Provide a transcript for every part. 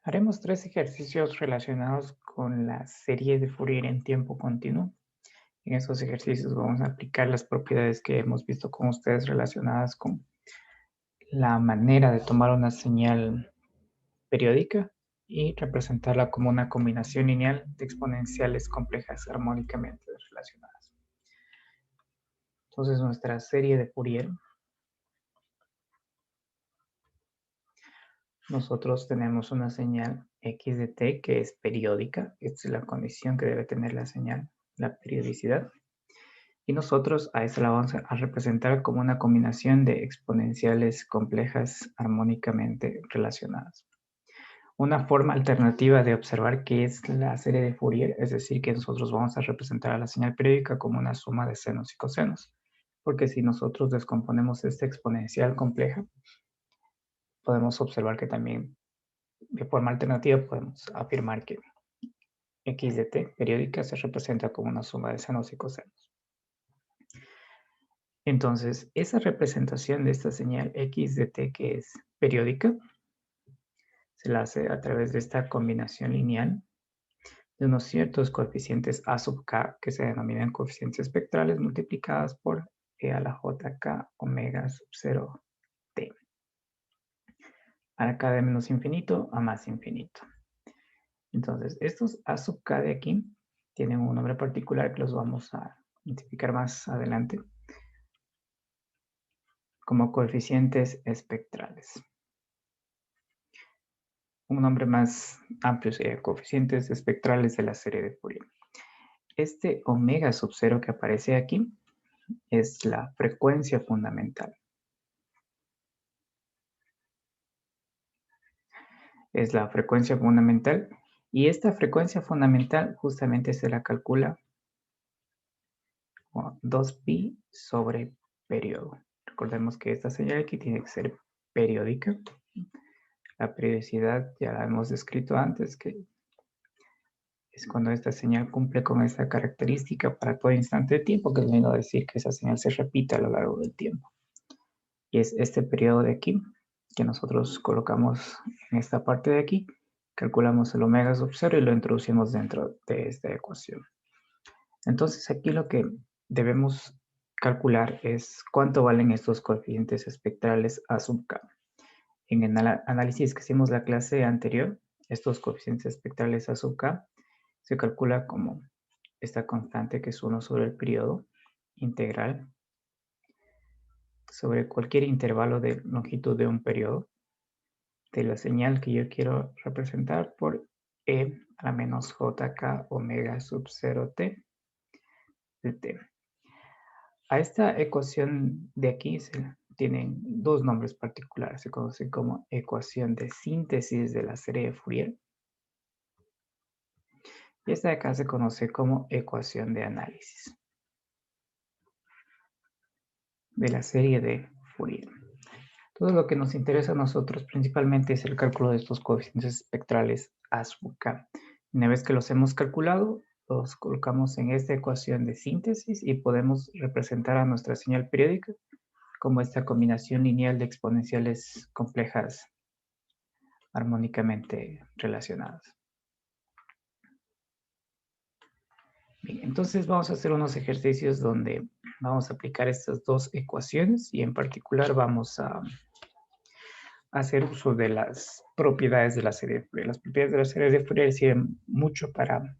Haremos tres ejercicios relacionados con la serie de Fourier en tiempo continuo. En esos ejercicios vamos a aplicar las propiedades que hemos visto con ustedes relacionadas con la manera de tomar una señal periódica y representarla como una combinación lineal de exponenciales complejas armónicamente relacionadas. Entonces nuestra serie de Fourier, nosotros tenemos una señal x de t que es periódica. Esta es la condición que debe tener la señal, la periodicidad. Y nosotros a esta la vamos a representar como una combinación de exponenciales complejas armónicamente relacionadas. Una forma alternativa de observar qué es la serie de Fourier, es decir, que nosotros vamos a representar a la señal periódica como una suma de senos y cosenos. Porque si nosotros descomponemos esta exponencial compleja, podemos observar que también de forma alternativa podemos afirmar que x de t periódica se representa como una suma de senos y cosenos. Entonces, esa representación de esta señal x de t que es periódica, se la hace a través de esta combinación lineal de unos ciertos coeficientes a sub k que se denominan coeficientes espectrales multiplicadas por e a la jk omega sub 0 t. Acá de menos infinito a más infinito. Entonces, estos a sub k de aquí tienen un nombre particular que los vamos a identificar más adelante como coeficientes espectrales. Un nombre más amplio sería coeficientes espectrales de la serie de Fourier. Este omega sub 0 que aparece aquí es la frecuencia fundamental. Es la frecuencia fundamental y esta frecuencia fundamental justamente se la calcula con 2pi sobre periodo. Recordemos que esta señal aquí tiene que ser periódica. La periodicidad ya la hemos descrito antes, que es cuando esta señal cumple con esta característica para todo instante de tiempo, que es venido a decir que esa señal se repite a lo largo del tiempo. Y es este periodo de aquí que nosotros colocamos en esta parte de aquí, calculamos el omega sub 0 y lo introducimos dentro de esta ecuación. Entonces aquí lo que debemos calcular es cuánto valen estos coeficientes espectrales a sub k. En el análisis que hicimos la clase anterior, estos coeficientes espectrales a sub k se calcula como esta constante que es 1 sobre el periodo integral sobre cualquier intervalo de longitud de un periodo de la señal que yo quiero representar por e a la menos jk omega sub 0 t de t. A esta ecuación de aquí tienen dos nombres particulares. Se conoce como ecuación de síntesis de la serie de Fourier. Y esta de acá se conoce como ecuación de análisis de la serie de Fourier. Todo lo que nos interesa a nosotros principalmente es el cálculo de estos coeficientes espectrales a sub k. Una vez que los hemos calculado, los colocamos en esta ecuación de síntesis y podemos representar a nuestra señal periódica como esta combinación lineal de exponenciales complejas armónicamente relacionadas. Bien, entonces vamos a hacer unos ejercicios donde vamos a aplicar estas dos ecuaciones y en particular vamos a hacer uso de las propiedades de la serie de Fourier. Las propiedades de la serie de Fourier sirven mucho para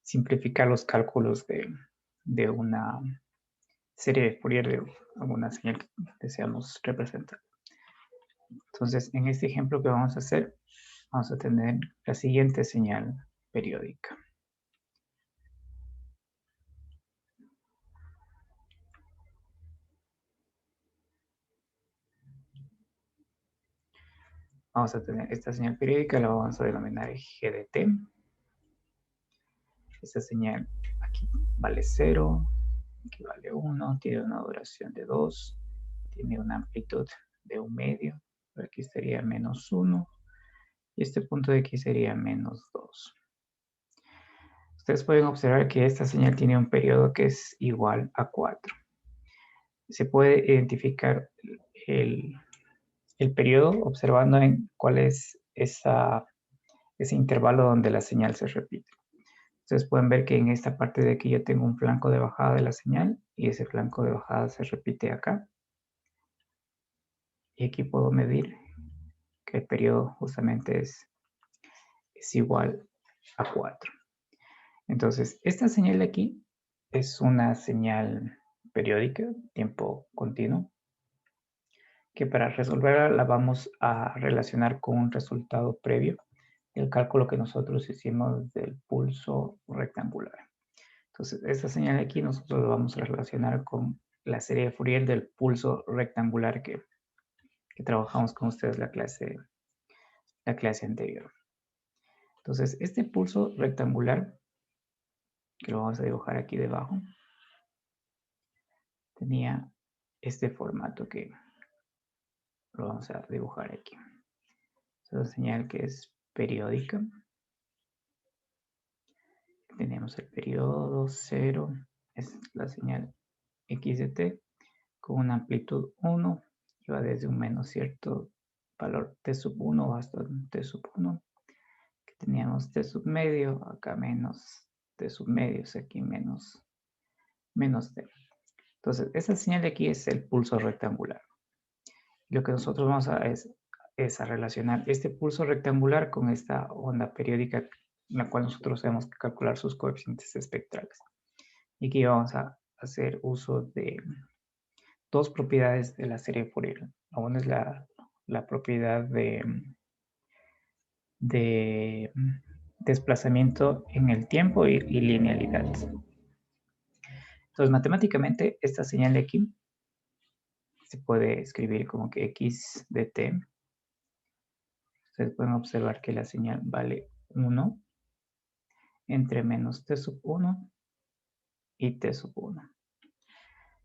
simplificar los cálculos de una serie de Fourier de alguna señal que deseamos representar. Entonces, en este ejemplo que vamos a hacer, vamos a tener la siguiente señal periódica. Vamos a tener esta señal periódica, la vamos a denominar g de t. Esta señal aquí vale 0, aquí vale 1, tiene una duración de 2, tiene una amplitud de 1/2, por aquí estaría menos 1, y este punto de aquí sería menos 2. Ustedes pueden observar que esta señal tiene un periodo que es igual a 4. Se puede identificar el periodo observando en cuál es esa ese intervalo donde la señal se repite. Ustedes pueden ver que en esta parte de aquí yo tengo un flanco de bajada de la señal y ese flanco de bajada se repite acá. Y aquí puedo medir que el periodo justamente es igual a 4. Entonces, esta señal de aquí es una señal periódica, tiempo continuo, que para resolverla la vamos a relacionar con un resultado previo del cálculo que nosotros hicimos del pulso rectangular. Entonces, esta señal de aquí nosotros la vamos a relacionar con la serie de Fourier del pulso rectangular que trabajamos con ustedes la clase anterior. Entonces, este pulso rectangular, que lo vamos a dibujar aquí debajo, tenía este formato que lo vamos a dibujar aquí. Es una señal que es periódica. Tenemos el periodo 0, es la señal x de t, con una amplitud 1, y va desde un menos cierto valor t sub 1 hasta t sub 1, que teníamos t sub medio, acá menos t sub medios, aquí menos t. Entonces, esta señal de aquí es el pulso rectangular. Lo que nosotros vamos a es a relacionar este pulso rectangular con esta onda periódica, en la cual nosotros tenemos que calcular sus coeficientes espectrales. Y aquí vamos a hacer uso de dos propiedades de la serie Fourier. Una es la propiedad de desplazamiento en el tiempo y linealidad. Entonces, matemáticamente, esta señal de aquí se puede escribir como que x de t. Ustedes pueden observar que la señal vale 1 entre menos t sub 1 y t sub 1.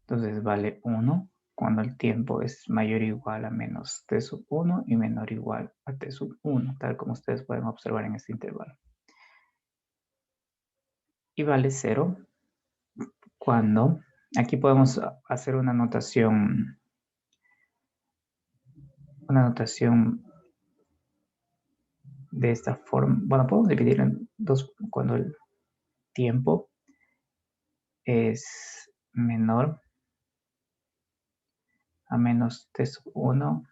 Entonces vale 1 cuando el tiempo es mayor o igual a menos t sub 1 y menor o igual a t sub 1, tal como ustedes pueden observar en este intervalo. Y vale 0 cuando, aquí podemos hacer una notación de esta forma. Bueno, podemos dividir en dos cuando el tiempo es menor a menos t sub 1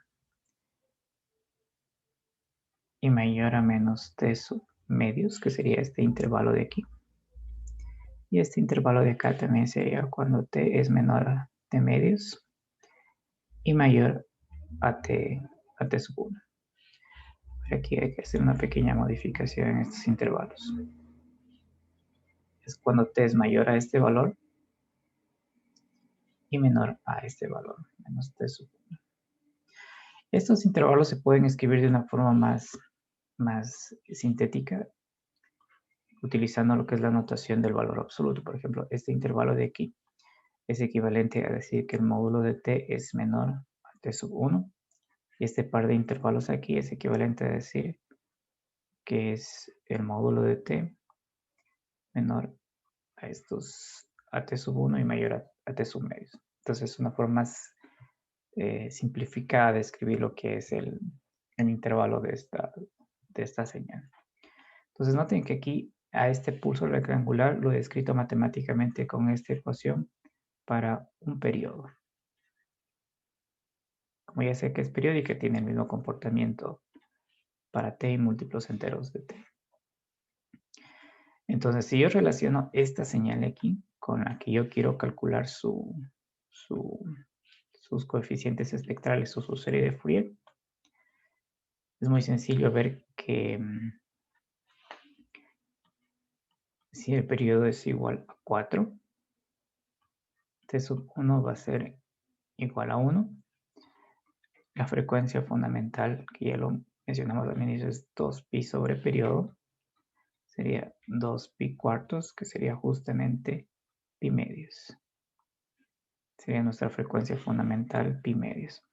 y mayor a menos t sub medios, que sería este intervalo de aquí. Y este intervalo de acá también sería cuando t es menor a t medios y mayor a t sub 1. Aquí hay que hacer una pequeña modificación en estos intervalos. Es cuando t es mayor a este valor y menor a este valor, menos t sub 1. Estos intervalos se pueden escribir de una forma más sintética, utilizando lo que es la notación del valor absoluto. Por ejemplo, este intervalo de aquí es equivalente a decir que el módulo de t es menor a t sub 1. Y este par de intervalos aquí es equivalente a decir que es el módulo de t menor a t sub 1 y mayor a t sub medios. Entonces es una forma más simplificada de escribir lo que es el intervalo de esta señal. Entonces noten que aquí a este pulso rectangular lo he escrito matemáticamente con esta ecuación para un periodo. Como ya sé que es periódica, tiene el mismo comportamiento para t y múltiplos enteros de t. Entonces, si yo relaciono esta señal aquí con la que yo quiero calcular sus coeficientes espectrales o su serie de Fourier, es muy sencillo ver que si el periodo es igual a 4, t sub 1 va a ser igual a 1. La frecuencia fundamental, que ya lo mencionamos al inicio, es 2pi sobre periodo. Sería 2pi cuartos, que sería justamente pi medios. Sería nuestra frecuencia fundamental pi medios.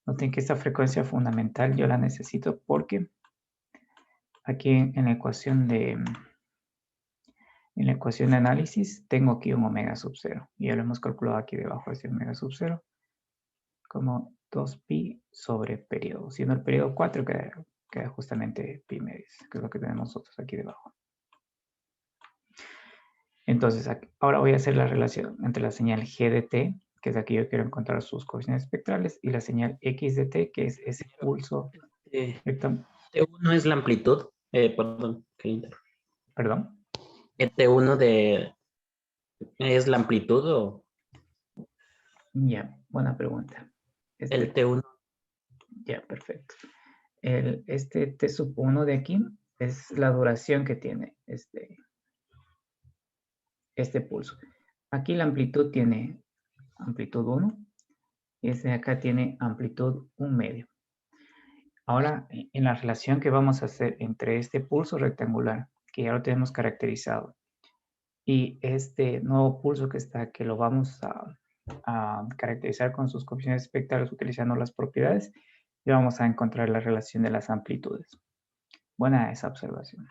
Noten que esta frecuencia fundamental yo la necesito porque aquí en la ecuación de análisis tengo aquí un omega sub 0. Y ya lo hemos calculado aquí debajo de ese omega sub 0 como 2pi sobre periodo. Siendo el periodo 4, queda justamente pi medios, que es lo que tenemos nosotros aquí debajo. Entonces, ahora voy a hacer la relación entre la señal G de t, que es aquí yo quiero encontrar sus coeficientes espectrales, y la señal X de t, que es ese pulso. T1 es la amplitud. Perdón, ¿Perdón? ¿T1 es la amplitud o? Ya, buena pregunta. El T1. Ya, perfecto. Este T sub 1 de aquí es la duración que tiene este pulso. Aquí la amplitud tiene amplitud 1 y este de acá tiene amplitud 1 medio. Ahora, en la relación que vamos a hacer entre este pulso rectangular, que ya lo tenemos caracterizado, y este nuevo pulso que está, que lo vamos a caracterizar con sus coeficientes espectrales utilizando las propiedades, y vamos a encontrar la relación de las amplitudes. Buena esa observación.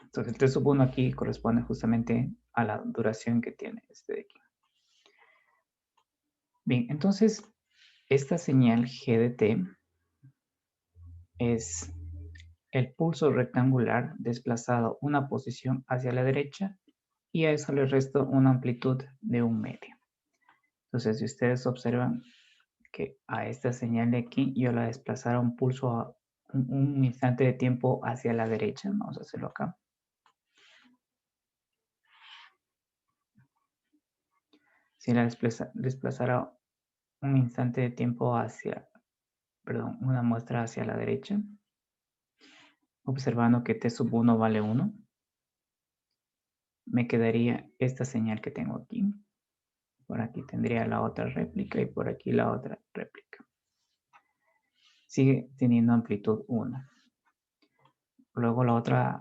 Entonces, el T sub 1 aquí corresponde justamente a la duración que tiene este de aquí. Bien, entonces, esta señal G de T es el pulso rectangular desplazado una posición hacia la derecha y a eso le resto una amplitud de 1 medio. Entonces, si ustedes observan que a esta señal de aquí yo la desplazara un pulso a un instante de tiempo hacia la derecha, vamos a hacerlo acá. Si la desplazara un instante de tiempo una muestra hacia la derecha, observando que T sub 1 vale 1, me quedaría esta señal que tengo aquí. Por aquí tendría la otra réplica y por aquí la otra réplica. Sigue teniendo amplitud 1. Luego la otra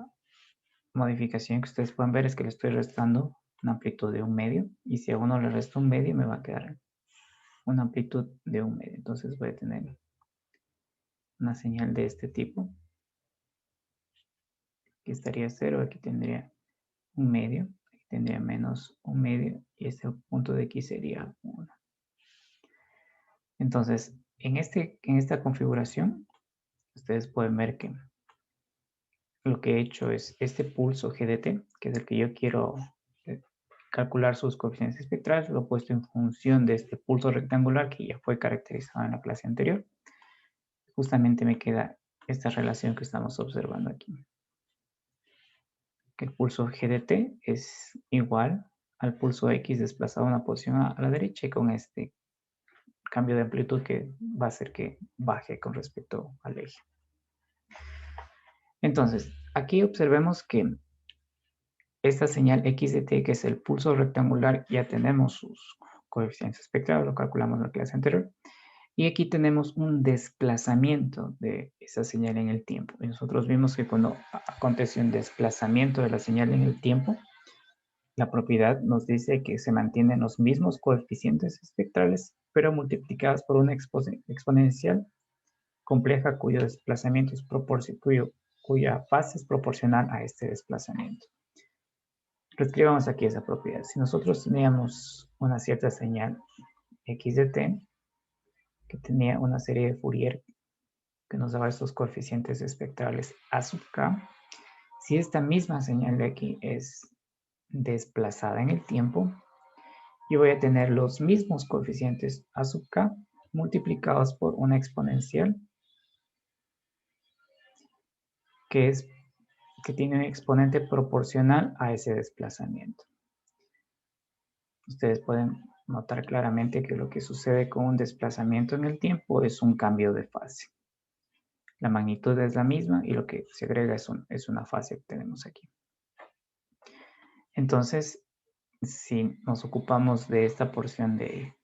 modificación que ustedes pueden ver es que le estoy restando una amplitud de 1 medio. Y si a uno le resto 1 medio, me va a quedar una amplitud de 1 medio. Entonces voy a tener una señal de este tipo. Aquí estaría 0, aquí tendría 1 medio, aquí tendría menos 1 medio y este punto de aquí sería 1. Entonces, en esta configuración, ustedes pueden ver que lo que he hecho es este pulso GDT, que es el que yo quiero calcular sus coeficientes espectrales, lo he puesto en función de este pulso rectangular que ya fue caracterizado en la clase anterior. Justamente me queda esta relación que estamos observando aquí. Que el pulso GDT es igual al pulso X desplazado una posición a la derecha y con este cambio de amplitud que va a hacer que baje con respecto al eje. Entonces, aquí observemos que esta señal X de t, que es el pulso rectangular, ya tenemos sus coeficientes espectrales, lo calculamos en la clase anterior. Y aquí tenemos un desplazamiento de esa señal en el tiempo. Y nosotros vimos que cuando acontece un desplazamiento de la señal en el tiempo, la propiedad nos dice que se mantienen los mismos coeficientes espectrales, pero multiplicadas por una exponencial compleja cuyo desplazamiento es cuya fase es proporcional a este desplazamiento. Reescribamos aquí esa propiedad. Si nosotros teníamos una cierta señal x de t, que tenía una serie de Fourier que nos daba estos coeficientes espectrales a sub k, si esta misma señal de aquí es desplazada en el tiempo, yo voy a tener los mismos coeficientes a sub k multiplicados por una exponencial que tiene un exponente proporcional a ese desplazamiento. Ustedes pueden notar claramente que lo que sucede con un desplazamiento en el tiempo es un cambio de fase. La magnitud es la misma y lo que se agrega es una fase que tenemos aquí. Entonces, si nos ocupamos de esta porción de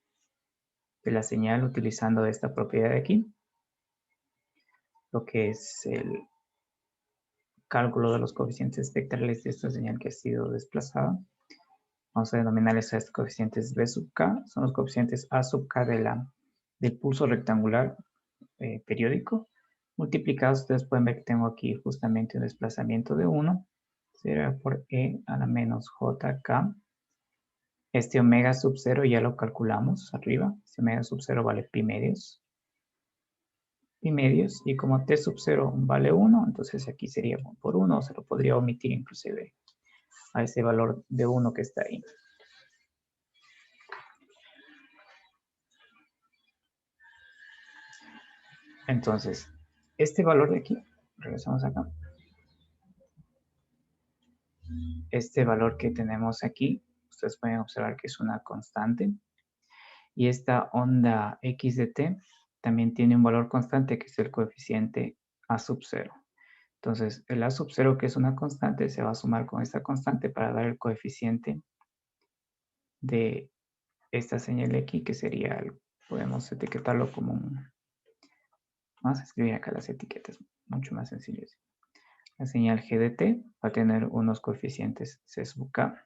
la señal utilizando esta propiedad de aquí, lo que es el cálculo de los coeficientes espectrales de esta señal que ha sido desplazada, vamos a denominarles a estos coeficientes B sub k, son los coeficientes A sub k del pulso rectangular periódico, multiplicados, ustedes pueden ver que tengo aquí justamente un desplazamiento de 1, será por E a la menos JK. Este omega sub 0 ya lo calculamos arriba, este omega sub 0 vale pi medios. pi medios, y como t sub 0 vale 1, entonces aquí sería 1 por 1, o se lo podría omitir inclusive a ese valor de 1 que está ahí. Entonces, este valor de aquí, regresamos acá. Este valor que tenemos aquí, ustedes pueden observar que es una constante. Y esta onda x de t también tiene un valor constante que es el coeficiente a sub 0. Entonces, el a sub 0, que es una constante, se va a sumar con esta constante para dar el coeficiente de esta señal de aquí, que sería, podemos etiquetarlo como un... Vamos a escribir acá las etiquetas, mucho más sencillo. La señal g de t va a tener unos coeficientes c sub k.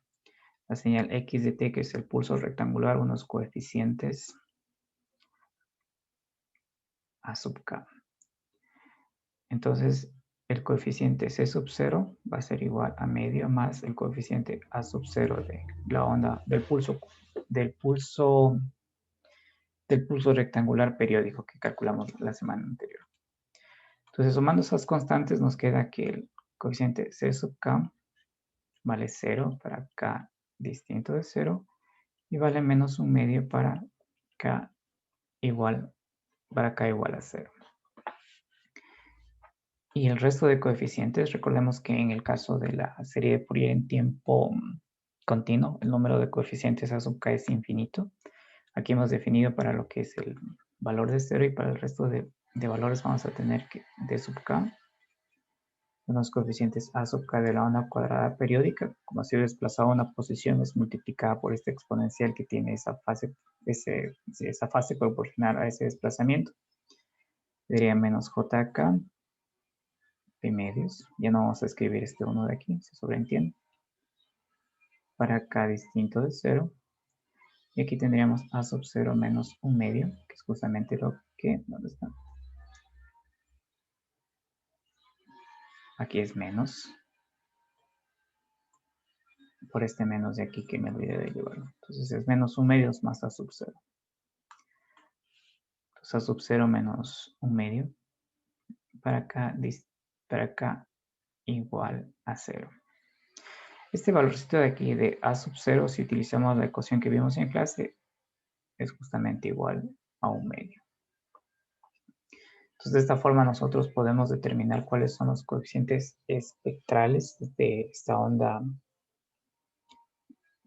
La señal x de t, que es el pulso rectangular, unos coeficientes a sub k. Entonces, el coeficiente c sub 0 va a ser igual a medio más el coeficiente a sub 0 de la onda del pulso rectangular periódico que calculamos la semana anterior. Entonces, sumando esas constantes, nos queda que el coeficiente c sub k vale 0 para k distinto de 0 y vale menos un medio para k igual a 0. Y el resto de coeficientes, recordemos que en el caso de la serie de Fourier en tiempo continuo, el número de coeficientes a sub k es infinito. Aquí hemos definido para lo que es el valor de 0 y para el resto de valores vamos a tener que d sub k, los coeficientes a sub k de la onda cuadrada periódica, como ha sido desplazado a una posición, es multiplicada por esta exponencial que tiene esa fase proporcional a ese desplazamiento. Sería menos jk pi medios. Ya no vamos a escribir este 1 de aquí, se sobreentiende. Para k distinto de 0. Y aquí tendríamos a sub 0 menos un medio, que es justamente lo que... ¿Dónde está? Aquí es menos. Por este menos de aquí que me olvidé de llevarlo. Entonces es menos un medio más a sub 0. Entonces a sub 0 menos un medio. Para k igual a 0. Este valorcito de aquí de a sub 0, si utilizamos la ecuación que vimos en clase, es justamente igual a un medio. Entonces, de esta forma nosotros podemos determinar cuáles son los coeficientes espectrales de esta onda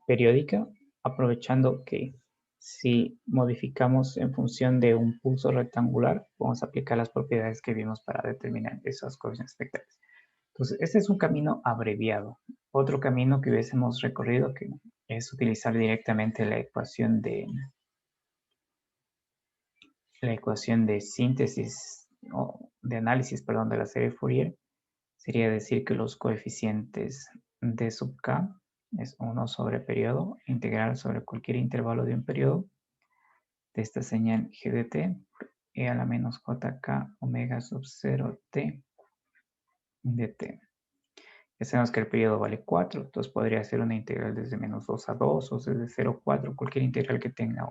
periódica, aprovechando que si modificamos en función de un pulso rectangular, vamos a aplicar las propiedades que vimos para determinar esos coeficientes espectrales. Entonces, este es un camino abreviado. Otro camino que hubiésemos recorrido que es utilizar directamente la ecuación de síntesis o de análisis, perdón, de la serie Fourier, sería decir que los coeficientes d sub k es 1 sobre periodo integral sobre cualquier intervalo de un periodo de esta señal g de t e a la menos jk omega sub 0 t de t. Ya sabemos que el periodo vale 4, entonces podría ser una integral desde menos 2 a 2 o desde 0 a 4, cualquier integral que tenga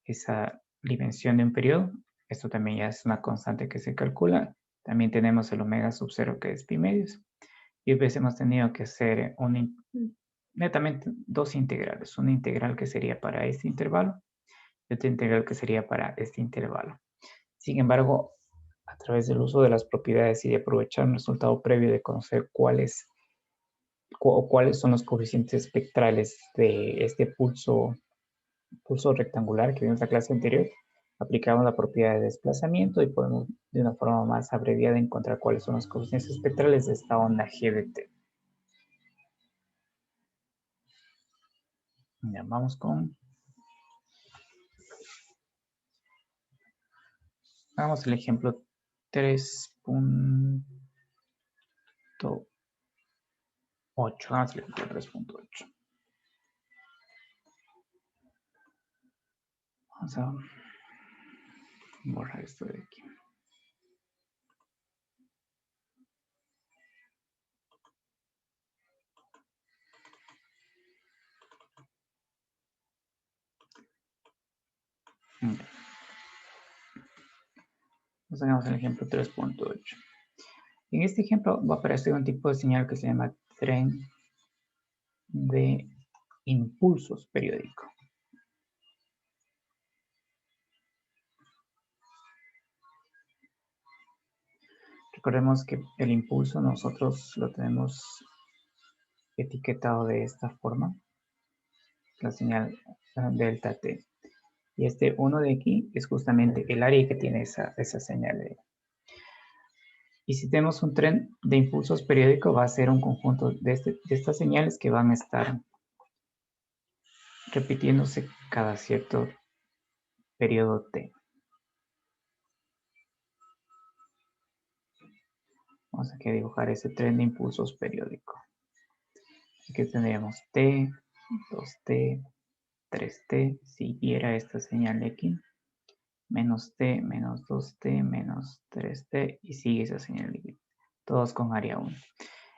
esa dimensión de un periodo. Esto también ya es una constante que se calcula. También tenemos el omega sub 0 que es pi medios. Y hubiésemos tenido que hacer netamente dos integrales. Una integral que sería para este intervalo y otra integral que sería para este intervalo. Sin embargo, a través del uso de las propiedades y de aprovechar un resultado previo de conocer cuáles son los coeficientes espectrales de este pulso rectangular que vimos en la clase anterior, aplicamos la propiedad de desplazamiento y podemos de una forma más abreviada encontrar cuáles son los coeficientes espectrales de esta onda GBT. Ya vamos con... Hagamos el ejemplo 3.8. Hagamos el ejemplo 3.8. Vamos a borrar esto de aquí. Nos hagamos el ejemplo 3.8. En este ejemplo va a aparecer un tipo de señal que se llama tren de impulsos periódico. Recordemos que el impulso nosotros lo tenemos etiquetado de esta forma, la señal delta T. Y este 1 de aquí es justamente el área que tiene esa señal. Y si tenemos un tren de impulsos periódico, va a ser un conjunto de estas señales que van a estar repitiéndose cada cierto periodo T. Vamos aquí a dibujar ese tren de impulsos periódico. Aquí tendríamos T, 2T, 3T, siguiera esta señal de aquí, menos T, menos 2T, menos 3T, y sigue esa señal de aquí, todos con área 1.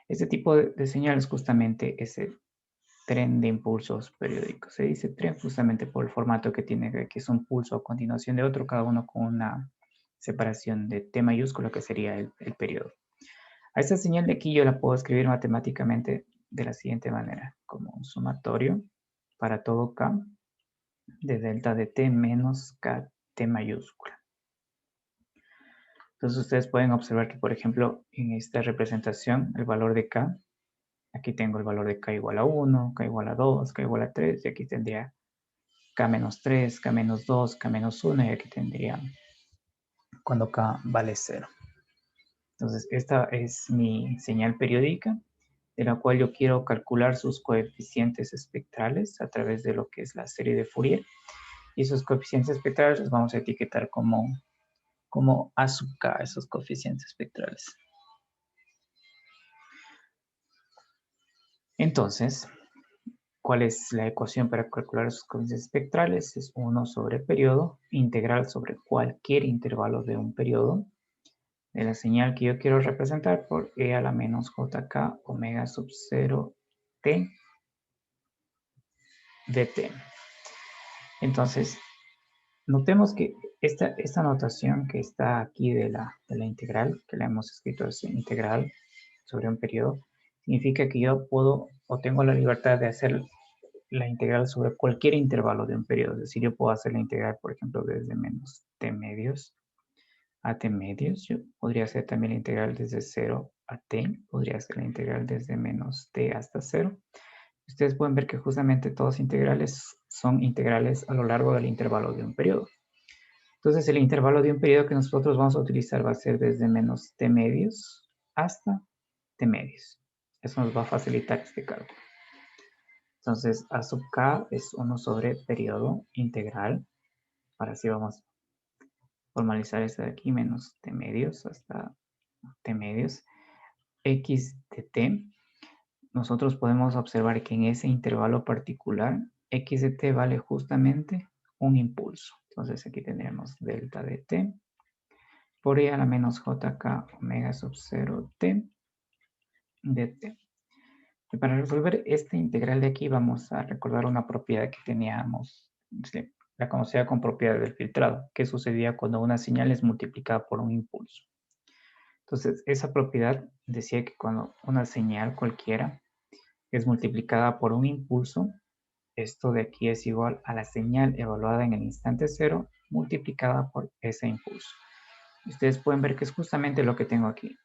Este tipo de señal es justamente ese tren de impulsos periódicos. Se dice tren justamente por el formato que tiene, que es un pulso a continuación de otro, cada uno con una separación de T mayúscula, que sería el periodo. A esta señal de aquí yo la puedo escribir matemáticamente de la siguiente manera, como un sumatorio para todo K de delta de T menos KT mayúscula. Entonces ustedes pueden observar que, por ejemplo, en esta representación, el valor de K, aquí tengo el valor de K igual a 1, K igual a 2, K igual a 3, y aquí tendría K menos 3, K menos 2, K menos 1, y aquí tendría cuando K vale 0. Entonces esta es mi señal periódica, de la cual yo quiero calcular sus coeficientes espectrales a través de lo que es la serie de Fourier. Y esos coeficientes espectrales los vamos a etiquetar como A sub K, esos coeficientes espectrales. Entonces, ¿cuál es la ecuación para calcular esos coeficientes espectrales? Es 1 sobre periodo, integral sobre cualquier intervalo de un periodo, de la señal que yo quiero representar por e a la menos jk omega sub 0 t dt. Entonces, notemos que esta notación que está aquí de la integral, que la hemos escrito así, integral sobre un periodo, significa que yo puedo o tengo la libertad de hacer la integral sobre cualquier intervalo de un periodo. Es decir, yo puedo hacer la integral, por ejemplo, desde menos t medios a t medios. Yo podría hacer también la integral desde 0 a t. Podría hacer la integral desde menos t hasta 0. Ustedes pueden ver que justamente todos integrales son integrales a lo largo del intervalo de un periodo. Entonces, el intervalo de un periodo que nosotros vamos a utilizar va a ser desde menos t medios hasta t medios. Eso nos va a facilitar este cálculo. Entonces, A sub k es 1 sobre periodo integral. Ahora sí vamos a formalizar esto de aquí, menos t medios hasta t medios. X de t. Nosotros podemos observar que en ese intervalo particular, x de t vale justamente un impulso. Entonces, aquí tendremos delta de t por e a la menos jk omega sub 0 t de t. Y para resolver esta integral de aquí vamos a recordar una propiedad que teníamos, la conocida como propiedad del filtrado, que sucedía cuando una señal es multiplicada por un impulso. Entonces, esa propiedad decía que cuando una señal cualquiera es multiplicada por un impulso, esto de aquí es igual a la señal evaluada en el instante cero multiplicada por ese impulso. Ustedes pueden ver que es justamente lo que tengo aquí.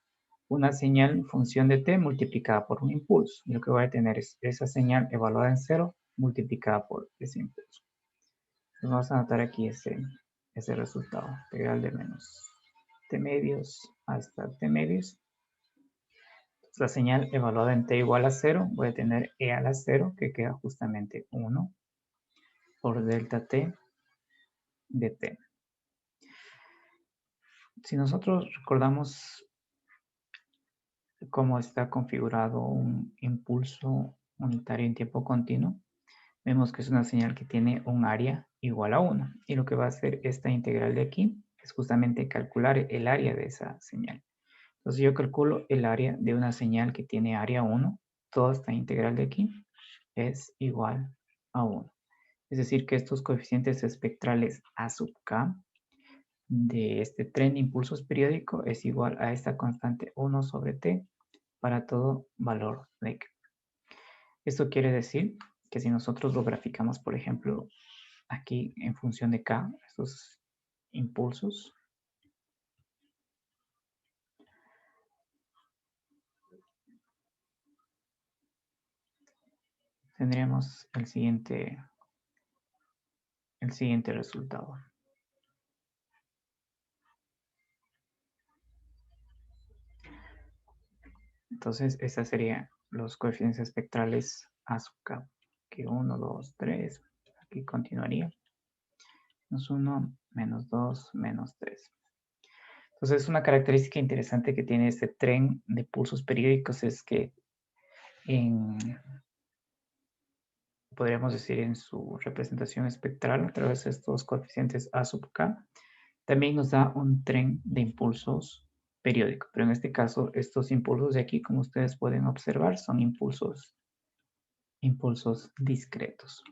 Una señal en función de t multiplicada por un impulso. Y lo que voy a tener es esa señal evaluada en 0 multiplicada por ese impulso. Entonces vamos a anotar aquí ese resultado. Integral de menos t medios hasta t medios. Entonces, la señal evaluada en t igual a 0, voy a tener e a la 0, que queda justamente 1 por delta t de t. Si nosotros recordamos cómo está configurado un impulso unitario en tiempo continuo, vemos que es una señal que tiene un área igual a 1. Y lo que va a hacer esta integral de aquí es justamente calcular el área de esa señal. Entonces yo calculo el área de una señal que tiene área 1. Toda esta integral de aquí es igual a 1. Es decir, que estos coeficientes espectrales A sub k de este tren de impulsos periódico es igual a esta constante 1 sobre t para todo valor de k. Esto quiere decir que si nosotros lo graficamos, por ejemplo, aquí en función de k, estos impulsos, tendríamos el siguiente resultado. Entonces, estos serían los coeficientes espectrales a sub k, que 1, 2, 3, aquí continuaría. Menos 1, menos 2, menos 3. Entonces, una característica interesante que tiene este tren de pulsos periódicos es que podríamos decir en su representación espectral a través de estos coeficientes a sub k, también nos da un tren de impulsos periódico. Pero en este caso, estos impulsos de aquí, como ustedes pueden observar, son impulsos discretos.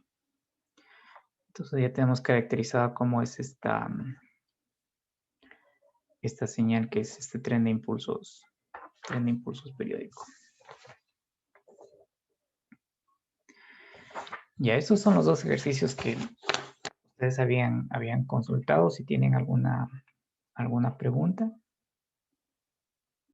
Entonces ya tenemos caracterizado cómo es esta señal que es este tren de impulsos periódico. Ya, estos son los dos ejercicios que ustedes habían consultado. Si tienen alguna pregunta.